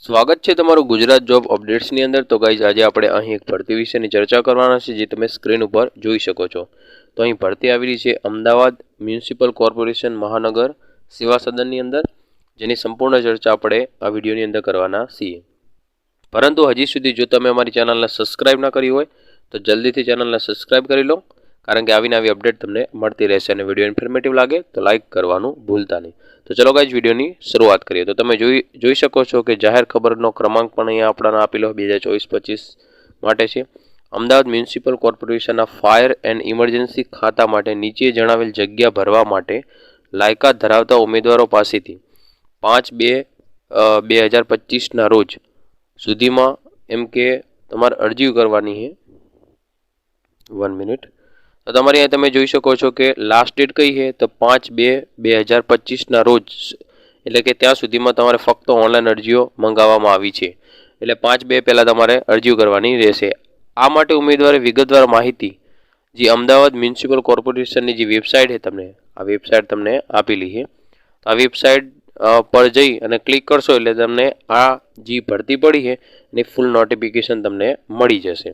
સ્વાગત છે તમારું ગુજરાત જોબ અપડેટ્સની અંદર। તો ગાઈઝ આજે આપણે અહીં એક ભરતી વિશેની ચર્ચા કરવાના છે, જે તમે સ્ક્રીન ઉપર જોઈ શકો છો। તો અહીં ભરતી આવેલી છે અમદાવાદ મ્યુનિસિપલ કોર્પોરેશન મહાનગર સેવા સદનની અંદર, જેની સંપૂર્ણ ચર્ચા આપણે આ વિડીયોની અંદર કરવાના છીએ। પરંતુ હજી સુધી જો તમે અમારી ચેનલને સબસ્ક્રાઇબ ના કરી હોય તો જલ્દીથી ચેનલને સબસ્ક્રાઇબ કરી લો, કારણ કે આવીને આવી અપડેટ તમને મળતી રહેશે। અને વિડીયો ઇન્ફોર્મેટિવ લાગે તો લાઇક કરવાનું ભૂલતા નહીં। તો ચલો ગાઈઝ વિડીયોની શરૂઆત કરીએ। તો તમે જોઈ શકો છો કે જાહેર ખબરનો ક્રમાંક પણ અહીંયા આપણાને આપેલો 2024-25 માટે છે। અમદાવાદ મ્યુનિસિપલ કોર્પોરેશનના ફાયર એન્ડ ઇમરજન્સી ખાતા માટે નીચે જણાવેલ જગ્યા ભરવા માટે લાયકાત ધરાવતા ઉમેદવારો પાસેથી 5/2/2025ના રોજ સુધીમાં એમ કે તમારે અરજી કરવાની છે। 1 મિનિટ। તો તમારે અહીંયા તમે જોઈ શકો છો કે લાસ્ટ ડેટ કઈ છે તો 5/2/2025ના રોજ, એટલે કે ત્યાં સુધીમાં તમારે ફક્ત ઓનલાઈન અરજીઓ મંગાવવામાં આવી છે। એટલે 5/2 પહેલાં તમારે અરજીઓ કરવાની રહેશે। આ માટે ઉમેદવારે વિગતવાર માહિતી જે અમદાવાદ મ્યુનિસિપલ કોર્પોરેશનની જે વેબસાઇટ છે, આ વેબસાઇટ તમને આપેલી છે। તો આ વેબસાઇટ પર જઈ અને ક્લિક કરશો એટલે તમને આ જે ભરતી પડી છે એની ફૂલ નોટિફિકેશન તમને મળી જશે।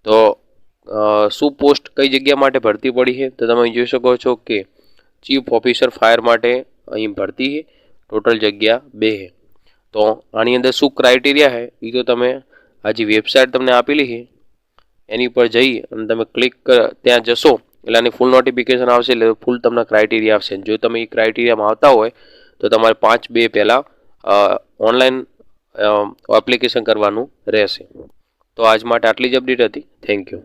તો શું પોસ્ટ કઈ જગ્યા માટે ભરતી પડી છે તો તમે જોઈ શકો છો કે ચીફ ઓફિસર ફાયર માટે અહીં ભરતી છે। ટોટલ જગ્યા 2 છે। તો આની અંદર શું ક્રાઇટેરિયા છે એ તો તમે આ જે વેબસાઇટ તમને આપેલી છે એની પર જઈ અને તમે ક્લિક ત્યાં જશો એટલે આની ફૂલ નોટિફિકેશન આવશે, એટલે ફૂલ તમને ક્રાઇટેરિયા આવશે। જો તમે એ ક્રાઇટેરિયામાં આવતા હોય તો તમારે 5/2 પહેલાં ઓનલાઈન એપ્લિકેશન કરવાનું રહેશે। તો આજ માટે આટલી જ અપડેટ હતી। Thank you.